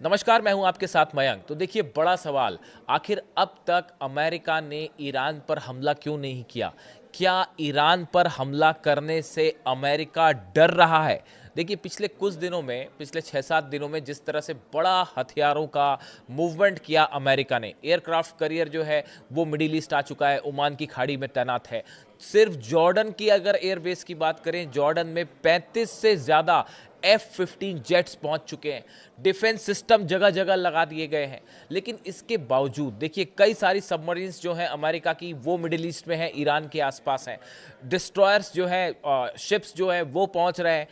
नमस्कार, मैं हूं आपके साथ मयंक। तो देखिए, बड़ा सवाल, आखिर अब तक अमेरिका ने ईरान पर हमला क्यों नहीं किया? क्या ईरान पर हमला करने से अमेरिका डर रहा है? देखिए, पिछले कुछ दिनों में, पिछले 6-7 दिनों में जिस तरह से बड़ा हथियारों का मूवमेंट किया अमेरिका ने, एयरक्राफ्ट करियर जो है वो मिडिल ईस्ट आ चुका है, ओमान की खाड़ी में तैनात है। सिर्फ जॉर्डन की अगर एयरबेस की बात करें, जॉर्डन में 35 से ज़्यादा F-15 जेट्स पहुंच चुके हैं। डिफेंस सिस्टम जगह जगह लगा दिए गए हैं। लेकिन इसके बावजूद देखिए, कई सारी सबमरीन्स जो हैं अमेरिका की, वो मिडिल ईस्ट में हैं, ईरान के आसपास हैं। डिस्ट्रॉयर्स जो है, शिप्स जो है वो पहुंच रहे हैं।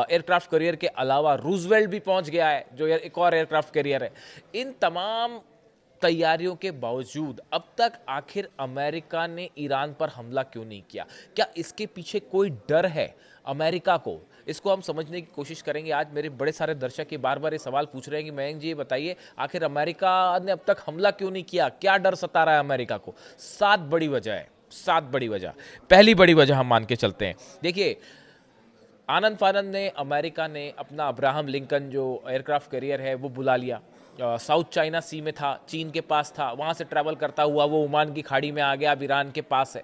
एयरक्राफ्ट कैरियर के अलावा रूजवेल्ट भी पहुंच गया है, जो एक और एयरक्राफ्ट कैरियर है। इन तमाम तैयारियों के बावजूद अब तक आखिर अमेरिका ने ईरान पर हमला क्यों नहीं किया? क्या इसके पीछे कोई डर है अमेरिका को? इसको हम समझने की कोशिश करेंगे। आज मेरे बड़े सारे दर्शक ये बार बार ये सवाल पूछ रहे हैं कि मयंक जी, ये बताइए, आखिर अमेरिका ने अब तक हमला क्यों नहीं किया? क्या डर सता रहा है अमेरिका को? 7 बड़ी वजह है, 7 बड़ी वजह। पहली बड़ी वजह हम मान के चलते हैं। देखिए, आनंद फानंद ने, अमेरिका ने अपना अब्राहम लिंकन जो एयरक्राफ्ट कैरियर है वो बुला लिया। साउथ चाइना सी में था, चीन के पास था, वहाँ से ट्रैवल करता हुआ वो ओमान की खाड़ी में आ गया, अब ईरान के पास है।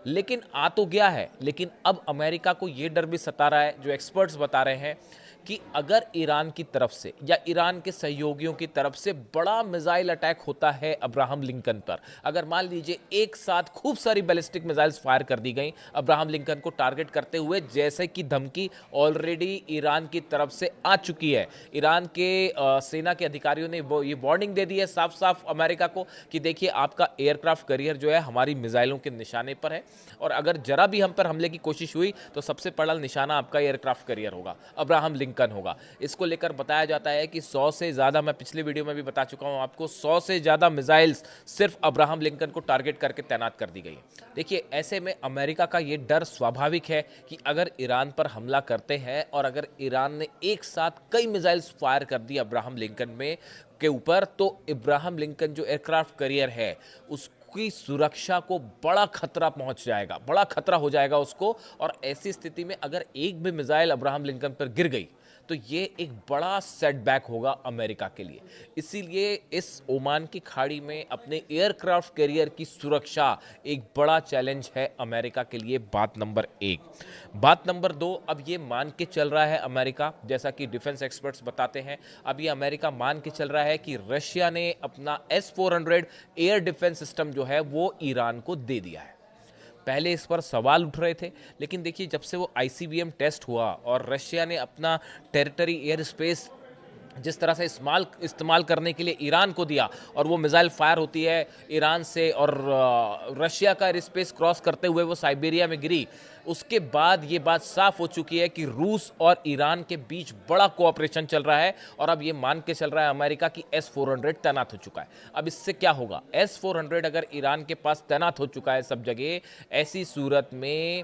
लेकिन आ तो गया है, लेकिन अब अमेरिका को ये डर भी सता रहा है, जो एक्सपर्ट्स बता रहे हैं, कि अगर ईरान की तरफ से या ईरान के सहयोगियों की तरफ से बड़ा मिसाइल अटैक होता है अब्राहम लिंकन पर, अगर मान लीजिए एक साथ खूब सारी बैलिस्टिक मिसाइल्स फायर कर दी गई अब्राहम लिंकन को टारगेट करते हुए, जैसे कि धमकी ऑलरेडी ईरान की तरफ से आ चुकी है। ईरान के सेना के अधिकारियों ने ये वार्निंग दे दी है साफ साफ अमेरिका को कि देखिए, आपका एयरक्राफ्ट कैरियर जो है हमारी मिसाइलों के निशाने पर है, और अगर जरा भी हम पर हमले की कोशिश हुई तो सबसे पहला निशाना आपका एयरक्राफ्ट कैरियर होगा, अब्राहम लिंकन होगा। इसको लेकर बताया जाता है कि 100 से ज़्यादा, मैं पिछले वीडियो में भी बता चुका हूं आपको, 100 से ज़्यादा मिसाइल्स सिर्फ अब्राहम लिंकन को टारगेट करके तैनात कर दी गई। देखिए, ऐसे में अमेरिका का ये डर स्वाभाविक है कि अगर ईरान पर हमला करते हैं और अगर ईरान ने एक साथ कई मिसाइल्स फायर कर दी अब्राहम लिंकन में के ऊपर, तो इब्राहिम लिंकन जो एयरक्राफ्ट कैरियर है उसकी सुरक्षा को बड़ा खतरा पहुंच जाएगा, बड़ा खतरा हो जाएगा उसको। और ऐसी स्थिति में अगर एक भी मिसाइल अब्राहम लिंकन पर गिर गई तो ये एक बड़ा सेटबैक होगा अमेरिका के लिए। इसीलिए इस ओमान की खाड़ी में अपने एयरक्राफ्ट कैरियर की सुरक्षा एक बड़ा चैलेंज है अमेरिका के लिए। बात नंबर 1। बात नंबर 2, अब ये मान के चल रहा है अमेरिका, जैसा कि डिफेंस एक्सपर्ट्स बताते हैं, अब ये अमेरिका मान के चल रहा है कि रशिया ने अपना S-400 एयर डिफेंस सिस्टम जो है वो ईरान को दे दिया है। पहले इस पर सवाल उठ रहे थे, लेकिन देखिए, जब से वो ICBM टेस्ट हुआ और रशिया ने अपना टेरिटरी एयर स्पेस जिस तरह से इस्तेमाल करने के लिए ईरान को दिया, और वो मिसाइल फायर होती है ईरान से और रशिया का एयर स्पेस क्रॉस करते हुए वो साइबेरिया में गिरी, उसके बाद ये बात साफ हो चुकी है कि रूस और ईरान के बीच बड़ा कोऑपरेशन चल रहा है। और अब ये मान के चल रहा है अमेरिका की S-400 तैनात हो चुका है। अब इससे क्या होगा? S-400 अगर ईरान के पास तैनात हो चुका है सब जगह, ऐसी सूरत में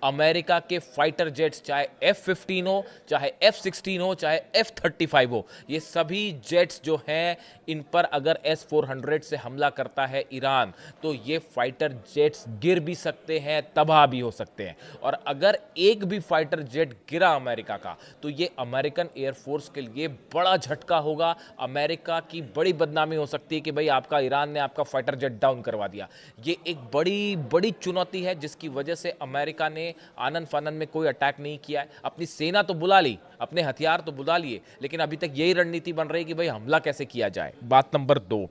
अमेरिका के फाइटर जेट्स, चाहे F-15 हो, चाहे F-16 हो, चाहे F-35 हो, ये सभी जेट्स जो हैं, इन पर अगर S-400 से हमला करता है ईरान, तो ये फाइटर जेट्स गिर भी सकते हैं, तबाह भी हो सकते हैं। और अगर एक भी फाइटर जेट गिरा अमेरिका का, तो ये अमेरिकन एयरफोर्स के लिए बड़ा झटका होगा। अमेरिका की बड़ी बदनामी हो सकती है कि भाई, आपका ईरान ने आपका फाइटर जेट डाउन करवा दिया। ये एक बड़ी बड़ी चुनौती है, जिसकी वजह से अमेरिका ने आनंद फानंद में कोई अटैक नहीं किया है। अपनी सेना तो बुला ली, अपने हथियार तो बुला लिए, लेकिन अभी तक यही रणनीति बन रही है कि भाई, हमला कैसे किया जाए। बात नंबर 2।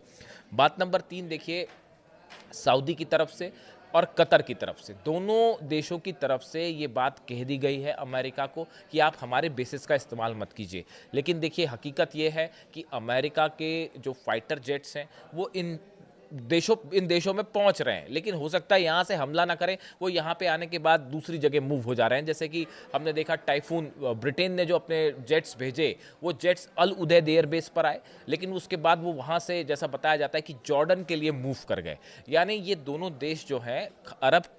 बात नंबर 3, देखिए, सऊदी की तरफ से और कतर की तरफ से, दोनों देशों की तरफ से ये बात कह दी गई है अमेरिका को कि आप हमारे बेसिस का इस्तेमाल मत कीजिए। लेकिन देखिए, हकीकत ये है कि अमेरिका के जो फाइटर जेट्स हैं वो इन देशों में पहुंच रहे हैं, लेकिन हो सकता है यहाँ से हमला ना करें, वो यहाँ पे आने के बाद दूसरी जगह मूव हो जा रहे हैं। जैसे कि हमने देखा, टाइफून, ब्रिटेन ने जो अपने जेट्स भेजे, वो जेट्स अल उदैद एयरबेस पर आए, लेकिन उसके बाद वो वहाँ से, जैसा बताया जाता है, कि जॉर्डन के लिए मूव कर गए। यानी ये दोनों देश जो हैं,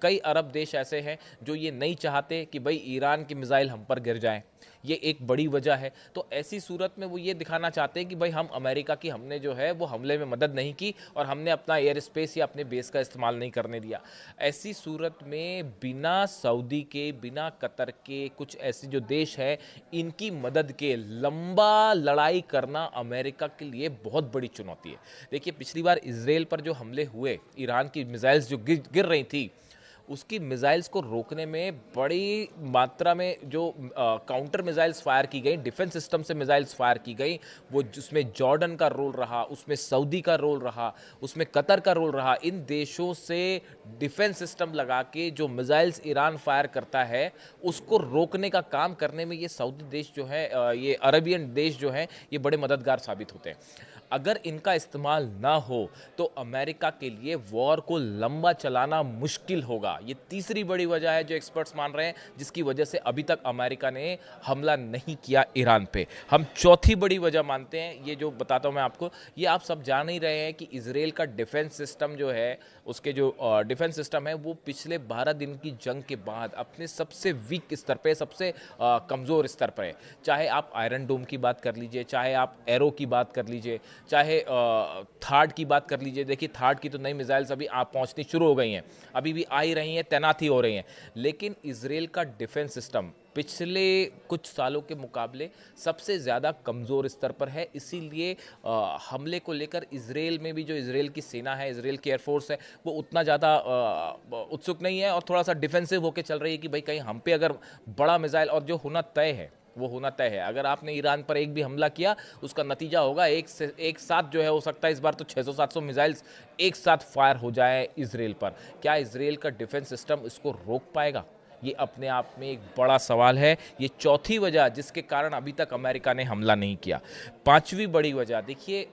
कई अरब देश ऐसे हैं जो ये नहीं चाहते कि भाई ईरान की मिसाइल हम पर गिर जाए, ये एक बड़ी वजह है। तो ऐसी सूरत में वो ये दिखाना चाहते हैं कि भाई हम अमेरिका की हमने जो है वो हमले में मदद नहीं की और हमने अपना एयर स्पेस या अपने बेस का इस्तेमाल नहीं करने दिया। ऐसी सूरत में बिना सऊदी के, बिना कतर के, कुछ ऐसे जो देश है इनकी मदद के लंबा लड़ाई करना अमेरिका के लिए बहुत बड़ी चुनौती है। देखिए पिछली बार इजराइल पर जो हमले हुए, ईरान की मिसाइल्स जो गिर रही थी, उसकी मिसाइल्स को रोकने में बड़ी मात्रा में जो काउंटर मिसाइल्स फायर की गई, डिफेंस सिस्टम से मिसाइल्स फायर की गई, वो जिसमें जॉर्डन का रोल रहा, उसमें सऊदी का रोल रहा, उसमें कतर का रोल रहा। इन देशों से डिफेंस सिस्टम लगा के जो मिसाइल्स ईरान फायर करता है उसको रोकने का काम करने में ये सऊदी देश जो है, ये अरबियन देश जो हैं, ये बड़े मददगार साबित होते हैं। अगर इनका इस्तेमाल ना हो तो अमेरिका के लिए वॉर को लंबा चलाना मुश्किल होगा। ये तीसरी बड़ी वजह है जो एक्सपर्ट्स मान रहे हैं जिसकी वजह से अभी तक अमेरिका ने हमला नहीं किया ईरान पे। हम चौथी बड़ी वजह मानते हैं, ये जो बताता हूं मैं आपको, ये आप सब जान ही रहे हैं कि इजराइल का डिफेंस सिस्टम जो है, उसके जो डिफेंस सिस्टम है वो पिछले 12 दिन की जंग के बाद अपने सबसे वीक स्तर पे, सबसे कमज़ोर स्तर पर है। चाहे आप आयरन डोम की बात कर लीजिए, चाहे आप एरो की बात कर लीजिए, चाहे थार्ड की बात कर लीजिए। देखिए थार्ड की तो नई मिसाइल्स अभी आप पहुंचनी शुरू हो गई हैं, अभी भी आ ही रही हैं, तैनात ही हो रही हैं। लेकिन इजराइल का डिफेंस सिस्टम पिछले कुछ सालों के मुकाबले सबसे ज़्यादा कमज़ोर स्तर पर है। इसीलिए हमले को लेकर इजराइल में भी जो इजराइल की सेना है, इजराइल की एयरफोर्स है, वो उतना ज़्यादा उत्सुक नहीं है और थोड़ा सा डिफेंसिव होकर चल रही है कि भाई कहीं हम पे अगर बड़ा मिसाइल, और जो होना तय है वो होना तय है, अगर आपने ईरान पर एक भी हमला किया उसका नतीजा होगा एक साथ जो है, हो सकता है इस बार तो 600-700 मिसाइल्स एक साथ फायर हो जाए इजराइल पर। क्या इजराइल का डिफेंस सिस्टम इसको रोक पाएगा? ये अपने आप में एक बड़ा सवाल है। ये चौथी वजह जिसके कारण अभी तक अमेरिका ने हमला नहीं किया। पांचवी बड़ी वजह देखिए,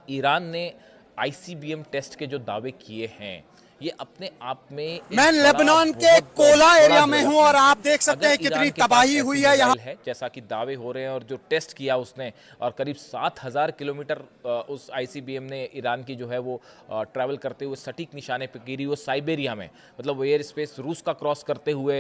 ईरान ने आईसीबीएम टेस्ट के जो दावे किए हैं ये अपने आप में एक मैं बड़ा, लेबनान के बहुत कोला बड़ा एरिया में हूं और डेवलपमेंट है। आप देख सकते अगर हैं ईरान कितनी के पास तबाही ऐसी हुई है यहाँ। मिसाइल है जैसा कि दावे हो रहे हैं और जो टेस्ट किया उसने, और करीब 7,000 किलोमीटर उस आईसीबीएम ने ईरान की जो है वो ट्रैवल करते हुए सटीक निशाने पे गिरी, वो साइबेरिया में, मतलब वो एयर स्पेस रूस का क्रॉस करते हुए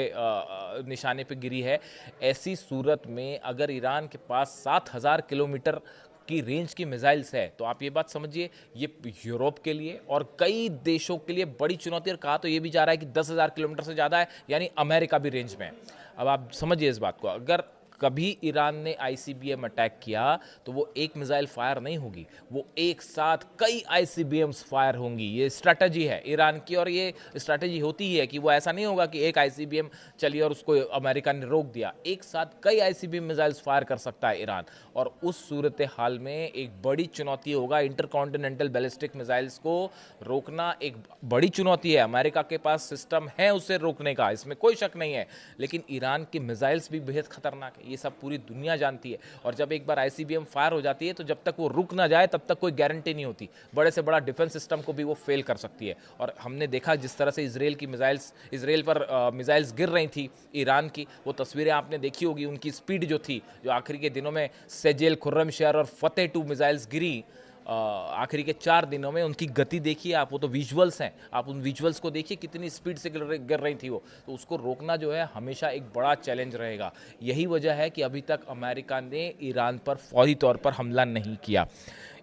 निशाने पे गिरी है। ऐसी सूरत में अगर ईरान के पास 7,000 किलोमीटर की रेंज की मिसाइल्स है तो आप ये बात समझिए, ये यूरोप के लिए और कई देशों के लिए बड़ी चुनौती। और कहा तो ये भी जा रहा है कि 10,000 किलोमीटर से ज़्यादा है, यानी अमेरिका भी रेंज में है। अब आप समझिए इस बात को, अगर कभी ईरान ने आईसीबीएम अटैक किया तो वो एक मिसाइल फायर नहीं होगी, वो एक साथ कई आईसीबीएम्स फायर होंगी। ये स्ट्रैटेजी है ईरान की, और ये स्ट्रैटेजी होती ही है कि वो ऐसा नहीं होगा कि एक आईसीबीएम चली और उसको अमेरिका ने रोक दिया, एक साथ कई आईसीबीएम मिसाइल्स फायर कर सकता है ईरान। और उस सूरत हाल में एक बड़ी चुनौती होगा, इंटरकॉन्टिनेंटल बैलिस्टिक मिसाइल्स को रोकना एक बड़ी चुनौती है। अमेरिका के पास सिस्टम है उसे रोकने का, इसमें कोई शक नहीं है, लेकिन ईरान की मिसाइल्स भी बेहद खतरनाक है, ये सब पूरी दुनिया जानती है। और जब एक बार आईसीबीएम फायर हो जाती है तो जब तक वो रुक ना जाए तब तक कोई गारंटी नहीं होती, बड़े से बड़ा डिफेंस सिस्टम को भी वो फेल कर सकती है। और हमने देखा जिस तरह से इजराइल पर मिसाइल्स गिर रही थी ईरान की, वो तस्वीरें आपने देखी होगी, उनकी स्पीड जो थी, जो आखिरी के दिनों में सेजेल, खुर्रमशहर और फतेह 2 मिसाइल्स गिरी आखिरी के 4 दिनों में, उनकी गति देखिए आप, वो तो विजुअल्स हैं, आप उन विजुअल्स को देखिए कितनी स्पीड से गिर रही थी वो। तो उसको रोकना जो है हमेशा एक बड़ा चैलेंज रहेगा। यही वजह है कि अभी तक अमेरिका ने ईरान पर फौरी तौर पर हमला नहीं किया।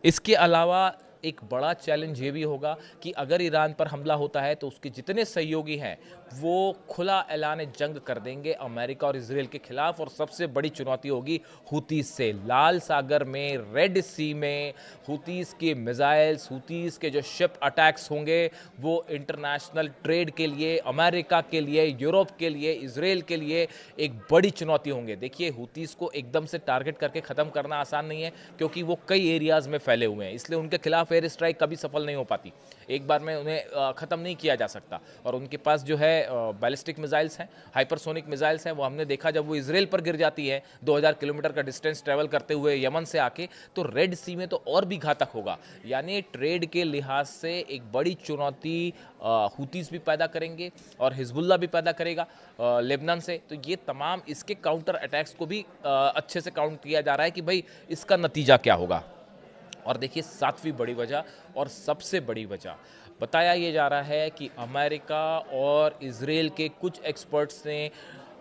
इसके अलावा एक बड़ा चैलेंज ये भी होगा कि अगर ईरान पर हमला होता है तो उसके जितने सहयोगी हैं वो खुला ऐलान जंग कर देंगे अमेरिका और इजराइल के खिलाफ। और सबसे बड़ी चुनौती होगी हुतीस से। लाल सागर में, रेड सी में हुतीस के मिसाइल्स, हुतीस के जो शिप अटैक्स होंगे वो इंटरनेशनल ट्रेड के लिए, अमेरिका के लिए, यूरोप के लिए, इजराइल के लिए एक बड़ी चुनौती होंगे। देखिए हुतीस को एकदम से टारगेट करके ख़त्म करना आसान नहीं है, क्योंकि वो कई एरियाज़ में फैले हुए हैं, इसलिए उनके खिलाफ एयर स्ट्राइक कभी सफल नहीं हो पाती, एक बार में उन्हें ख़त्म नहीं किया जा सकता। और उनके पास जो है बैलिस्टिक मिसाइल्स हैं, हाइपरसोनिक मिसाइल्स हैं, वो हमने देखा जब वो इजराइल पर गिर जाती है 2000 किलोमीटर का डिस्टेंस ट्रैवल करते हुए यमन से आके, तो रेड सी में तो और भी घातक होगा। यानी ट्रेड के लिहाज से एक बड़ी चुनौती हुतीस भी पैदा करेंगे और हिजबुल्ला भी पैदा करेगा लेबनान से। तो ये तमाम इसके काउंटर अटैक्स को भी अच्छे से काउंट किया जा रहा है कि भाई इसका नतीजा क्या होगा। और देखिए सातवीं बड़ी वजह और सबसे बड़ी वजह, बताया ये जा रहा है कि अमेरिका और इजराइल के कुछ एक्सपर्ट्स ने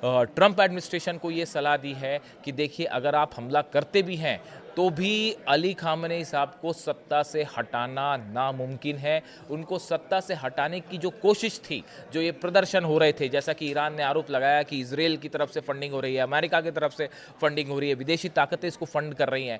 ट्रंप एडमिनिस्ट्रेशन को ये सलाह दी है कि देखिए अगर आप हमला करते भी हैं तो भी अली खामनेई साहब को सत्ता से हटाना नामुमकिन है। उनको सत्ता से हटाने की जो कोशिश थी, जो ये प्रदर्शन हो रहे थे, जैसा कि ईरान ने आरोप लगाया कि इजराइल की तरफ से फंडिंग हो रही है, अमेरिका की तरफ से फंडिंग हो रही है, विदेशी ताकतें इसको फंड कर रही हैं,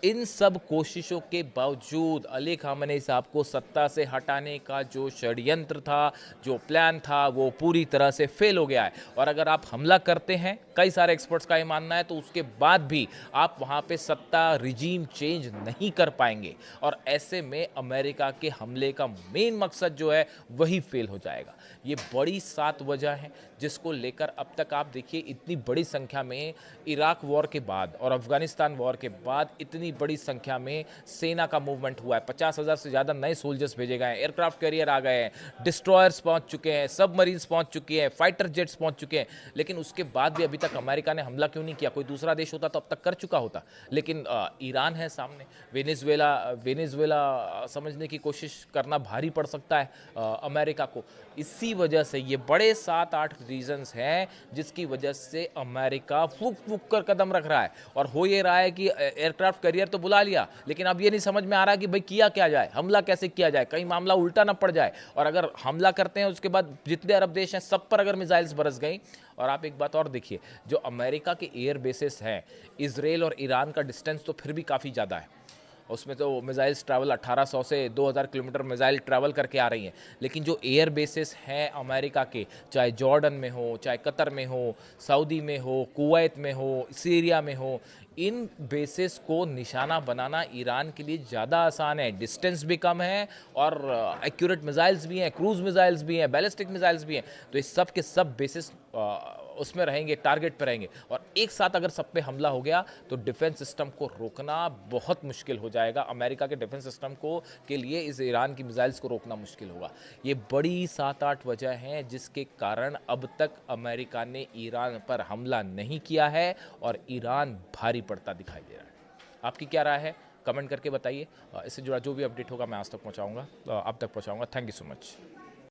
इन सब कोशिशों के बावजूद अली खामनेई साहब को सत्ता से हटाने का जो षड्यंत्र था, जो प्लान था, वो पूरी तरह से फेल हो गया है। और अगर आप हमला करते हैं, कई सारे एक्सपर्ट्स का ये मानना है, तो उसके बाद भी आप वहाँ पे सत्ता रिजीम चेंज नहीं कर पाएंगे और ऐसे में अमेरिका के हमले का मेन मकसद जो है वही फेल हो जाएगा। ये बड़ी 7 वजह हैं जिसको लेकर अब तक आप देखिए इतनी बड़ी संख्या में इराक वॉर के बाद और अफगानिस्तान वॉर के बाद इतनी बड़ी संख्या में सेना का मूवमेंट हुआ है। 50,000 से ज़्यादा नए सोल्जर्स भेजे गए हैं, एयरक्राफ्ट कैरियर आ गए हैं, डिस्ट्रॉयर्स पहुंच चुके हैं, सबमरीन्स पहुंच चुके हैं, फाइटर जेट्स पहुंच चुके हैं। लेकिन उसके बाद भी अभी तक अमेरिका ने हमला क्यों नहीं किया? कोई दूसरा देश होता तो अब तक कर चुका होता। लेकिन ईरान है सामने, वेनेजुएला समझने की कोशिश करना भारी पड़ सकता है अमेरिका को। इसी वजह से ये बड़े 7-8 रीजंस हैं जिसकी वजह से अमेरिका फूक फूक कर कदम रख रहा है। और हो ये रहा है कि एयरक्राफ्ट कैरियर तो बुला लिया, लेकिन अब ये नहीं समझ में आ रहा कि भाई किया क्या जाए, हमला कैसे किया जाए, कहीं मामला उल्टा ना पड़ जाए। और अगर हमला करते हैं उसके बाद जितने अरब देश हैं सब पर अगर मिसाइल्स बरस गई। और आप एक बात और देखिए, जो अमेरिका के एयर बेसिस हैं, इजराइल और ईरान का डिस्टेंस तो फिर भी काफ़ी ज़्यादा है, उसमें तो मिसाइल्स ट्रैवल 1800 से 2000 किलोमीटर मिसाइल ट्रैवल करके आ रही हैं। लेकिन जो एयर बेसिस हैं अमेरिका के, चाहे जॉर्डन में हो, चाहे कतर में हो, सऊदी में हो, कुवैत में हो, सीरिया में हो, इन बेसिस को निशाना बनाना ईरान के लिए ज़्यादा आसान है। डिस्टेंस भी कम है और एक्यूरेट मिसाइल्स भी हैं, क्रूज मिसाइल्स भी हैं, बैलिस्टिक मिसाइल्स भी हैं। तो इस सब के सब बेसिस उसमें रहेंगे, टारगेट पे रहेंगे। और एक साथ अगर सब पे हमला हो गया तो डिफेंस सिस्टम को रोकना बहुत मुश्किल हो जाएगा। अमेरिका के डिफेंस सिस्टम को के लिए इस ईरान की मिसाइल्स को रोकना मुश्किल होगा। ये बड़ी 7-8 वजह हैं जिसके कारण अब तक अमेरिका ने ईरान पर हमला नहीं किया है और ईरान भारी पड़ता दिखाई दे रहा है। आपकी क्या राय है? कमेंट करके बताइए। इससे जुड़ा जो भी अपडेट होगा मैं आज तक पहुँचाऊँगा, आप तक पहुँचाऊँगा। Thank you so much.